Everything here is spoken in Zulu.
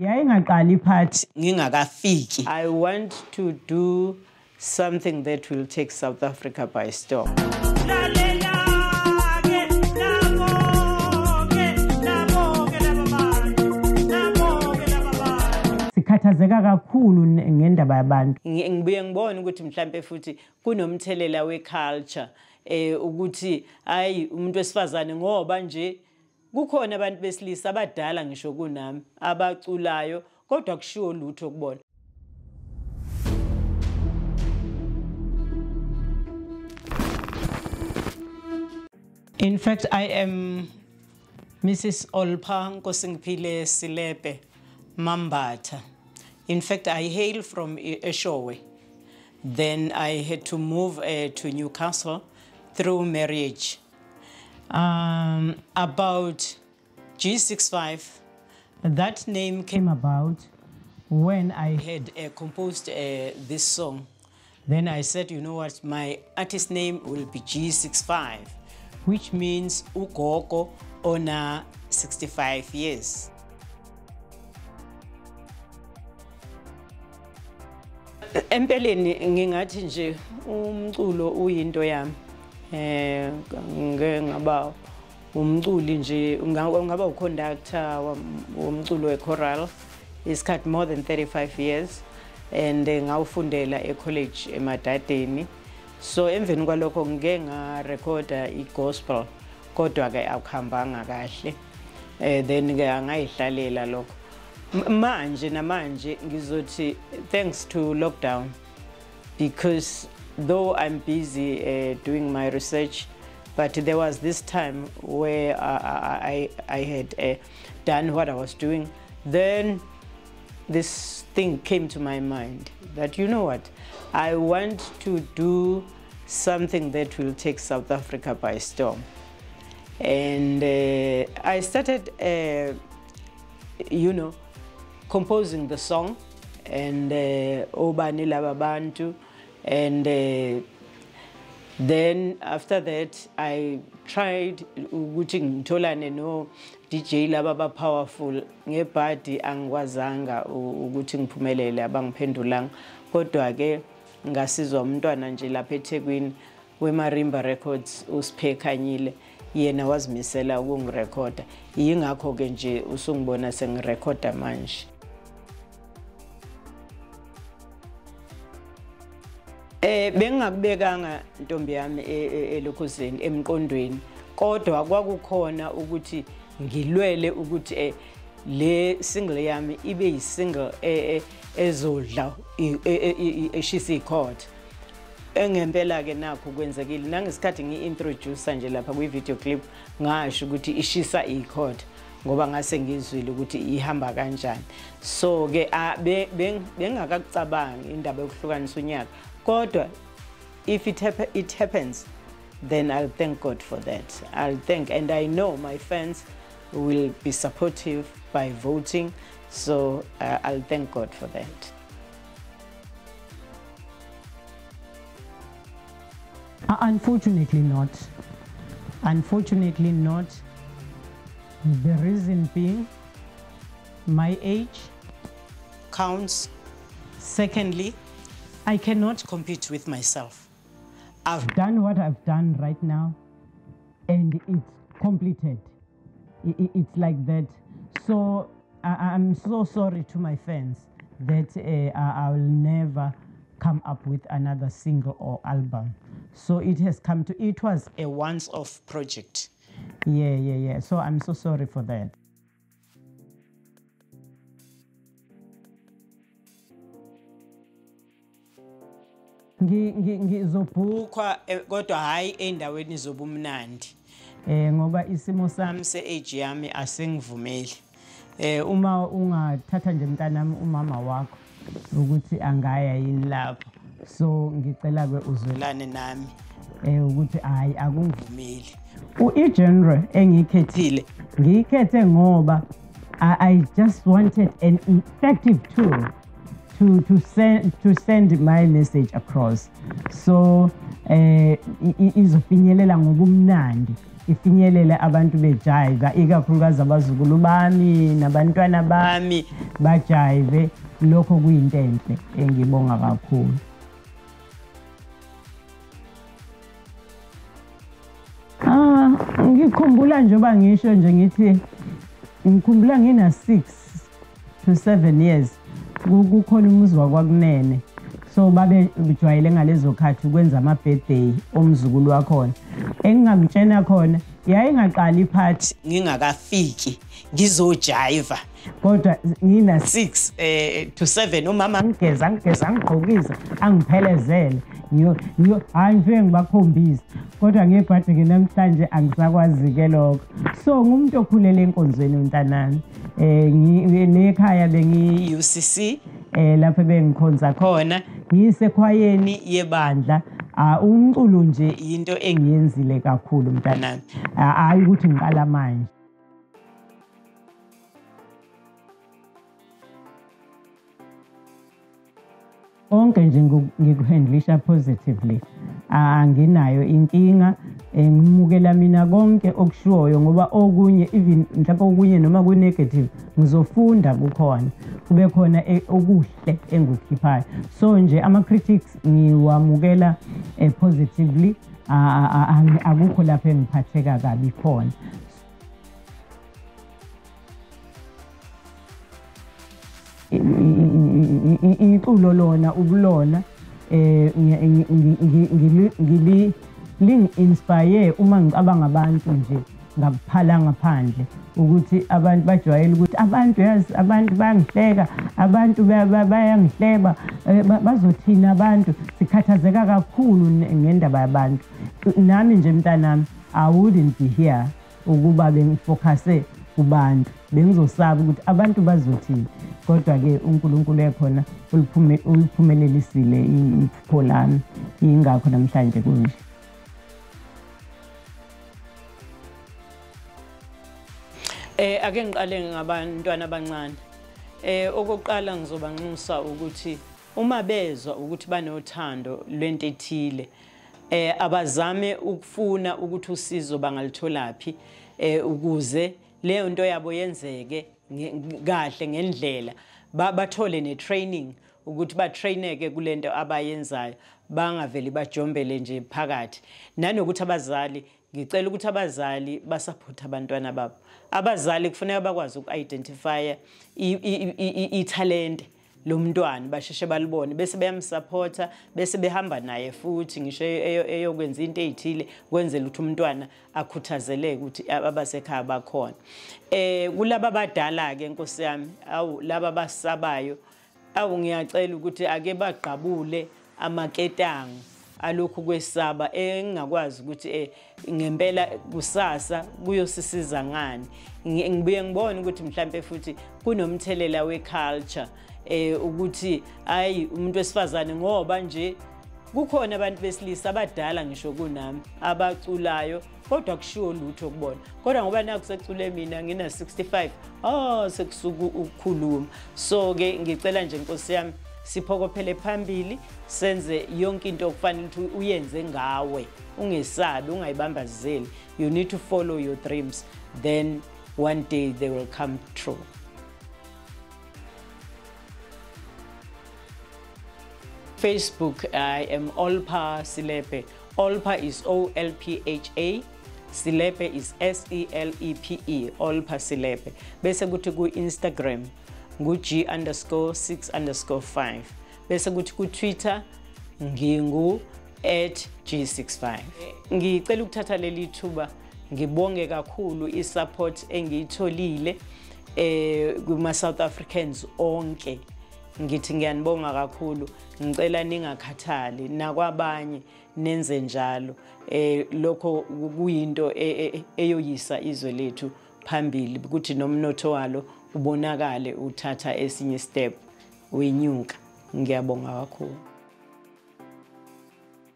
I want to do something that will take South Africa by storm. Sikhathazeka kakhulu ngendaba yabantu. Ngibuye ngibone ukuthi mhlambe futhi kunomthelela weculture ukuthi hayi umuntu wesifazane ngoba nje kukhona abantu besilisa abadala ngisho kunami abaculayo kodwa kushiwo lutho kubona. In fact, I am Mrs. Olpa Nkosingiphile Silepe Mambata. In fact, I hail from Eshowe. Then I had to move to Newcastle through marriage. About GEE65, that name came about when I had composed this song. Then I said, you know what, my artist name will be GEE65, which means ugogo ona 65 years. Empeleni ngingathi nje umculo uyinto yami. Ngaba umculi nje ungaba uconductor womculo wechoral isikhathi more than 35 years and ngawufundela ecollege eMadadeni. So emveni kwalokho ngike ngarecorda igospel kodwa ke akuhambanga kahle. Then ke angayihlalela lokho. Manje namanje ngizothi thanks to lockdown, because though I'm busy doing my research, but there was this time where I had done what I was doing. Then this thing came to my mind that, you know what, I want to do something that will take South Africa by storm. And I started, you know, composing the song, and Obani, lababantu, and then after that I tried ukuthi ngitholane no DJ lababa powerful ngebhadi angikwazanga ukuthi ngiphumelele abangiphendulanga kodwa ke ngasizwa umntwana nje lapha eThekwini weMarimba Records uSiphe Khanyile yena wazimisela ukungirecorda yingakho ke nje usungibona sengirecorda manje. Bengakubekanga ntombi yami elokhuzeni emqondweni kodwa kwakukhona ukuthi ngilwele ukuthi le single yami ibe yisingle ezodla eshisa ichord. Engempela ke nakho kwenzekile nangesikhathi ngiintroduce nje lapha kwi-video clip ngasho ukuthi ishisa ichord ngoba ngase ngizwile ukuthi ihamba kanjani. So ke bengakakucabangi indaba yokuhlukanisa unyaka kodwa if it happens, then I'll thank God for that. I'll thank, and I know my fans will be supportive by voting, so I'll thank God for that. Unfortunately not. Unfortunately not. The reason being, my age Counts. Secondly, I cannot compete with myself. I've done what I've done right now, and it's completed. It's like that. So I'm so sorry to my fans that I will never come up with another single or album. So it has come to, it was a once-off project. Yeah. So I'm so sorry for that. Ngizobhukwa kodwa hayi endaweni zobumnandi ngoba isimo sami se-age yami asingivumeli. Uma ungathatha nje mntanami umama wakho ukuthi angaya yini lapho, so ngicela ke uzwelane nami ukuthi hayi akungivumeli. I-genre engiyikhethile ngiyikhethe ngoba I just wanted an effective tool to send my message across. So izofinyelela ngobumnandi ifinyelele abantu bejayiva, ikakhulukazi abazukulu bami nabantwana bami bajayive. Lokho kuyinto enhle engibonga kakhulu. Ngikhumbula njengoba ngisho nje ngithi ngikhumbula ngina 6 to 7 years kukhona umuzi wakwakunene, so babe bejwayele ngalezo khathi ukwenza ama-birthday omzukulu wakhona. Engingamtshena khona yayingaqali iphathi ngingakafiki ngizojayiva, kodwa ngina 6 to 7 umama angigeza ngigqokisa angiphelezele hayi ngifike ngibakhombisa, kodwa ngebhadi-ke namhlanje angisakwazi-ke lokho. So ngumuntu okhulele enkonzweni umntanami. Nekhaya bengi-UCC lapho bengikhonza khona, ngiyisekhwayeni yebandla. Umculo nje into engiyenzile kakhulu mntanami, hayi ukuthi ngiqala manje. Konke nje ngikuhandlisha positively, anginayo inkinga. Ngimukela mina konke okushiwoyo, ngoba okunye even mhlawumbe okunye noma ku-negative ngizofunda kukhona, kube khona okuhle engikukhiphayo. So nje ama-critics ngiwamukela positively, akukho lapho engiphatheka kabi khona. Iculo lona ukulona lingi-inspire uma ngicabanga abantu nje ngaphala ngaphandle, ukuthi abantu bajwayele ukuthi abantu yazi abantu bayangihleka, abantu bayangihleba, bazothina abantu, sikhathazeka kakhulu ngendaba yabantu. Nami nje mntanami, I wouldn't be here ukuba bengifocuse kubantu, bengizosaba ukuthi abantu bazothini. Kodwa-ke uNkulunkulu ekhona uliphumelelisile iphupho lami, ingakho namhlanje kunje. Ake ngiqale ngabantwana abancane. Okokuqala ngizobanxusa ukuthi uma bezwa ukuthi banothando lwento ethile, abazame ukufuna ukuthi usizo bangalitholaphi, ukuze leyo nto yabo yenzeke kahle ngendlela. Bathole ne-training ukuthi batraineke kulento abayenzayo, bangaveli bajombele nje phakathi. Nanokuthi abazali, ngicela ukuthi abazali basupport abantwana babo. Abazali kufanele bakwazi uku-identifya ithalente lomntwana, basheshe balibone bese beyamsupporta, bese behamba naye futhi ngisho eyokwenza into ezithile kwenzela ukuthi umntwana akhuthazeleke ukuthi abasekhaya bakhona. Kulaba abadala ke Nkosi yami, laba basabayo, ngiyacela ukuthi ake bagqabule amaketango alokhu kwesaba, engingakwazi ukuthi ngempela kusasa kuyosisiza ngani. Ngibuye ngibone ukuthi mhlambe futhi kunomthelela we-culture, ukuthi hayi umuntu wesifazane ngoba nje kukhona abantu besilisa abadala ngisho kunami abaculayo, kodwa kushiwo lutho kubona. Kodwa ngoba naku secule mina ngina 65, sekusuka ukukhuluma. So-ke ngicela nje Nkosi yami, siphokophele phambili, senze yonke into okufanele ukuthi uyenze ngawe, ungesabi, ungayibambazeli. You need to follow your dreams, then one day they will come true. Facebook, I am Olpha Silepe. Olpha is OLPHA, Silepe is SELEPE, Olpha Silepe. Bese kuthi ku Instagram G_6_5. Bese kuthi ku Twitter ngingu @G65. Ngicela ukuthatha leli thuba ngibonge kakhulu isupport engiyitholile kuma South Africans onke. Ngithi ngiyanibonga kakhulu, ngicela ningakhathali nakwabanye nenze njalo. Lokho kuyinto eyoyisa izwe lethu phambili, ukuthi nomnotho walo ubonakale uthatha esinye step wenyuka. Ngiyabonga kakhulu.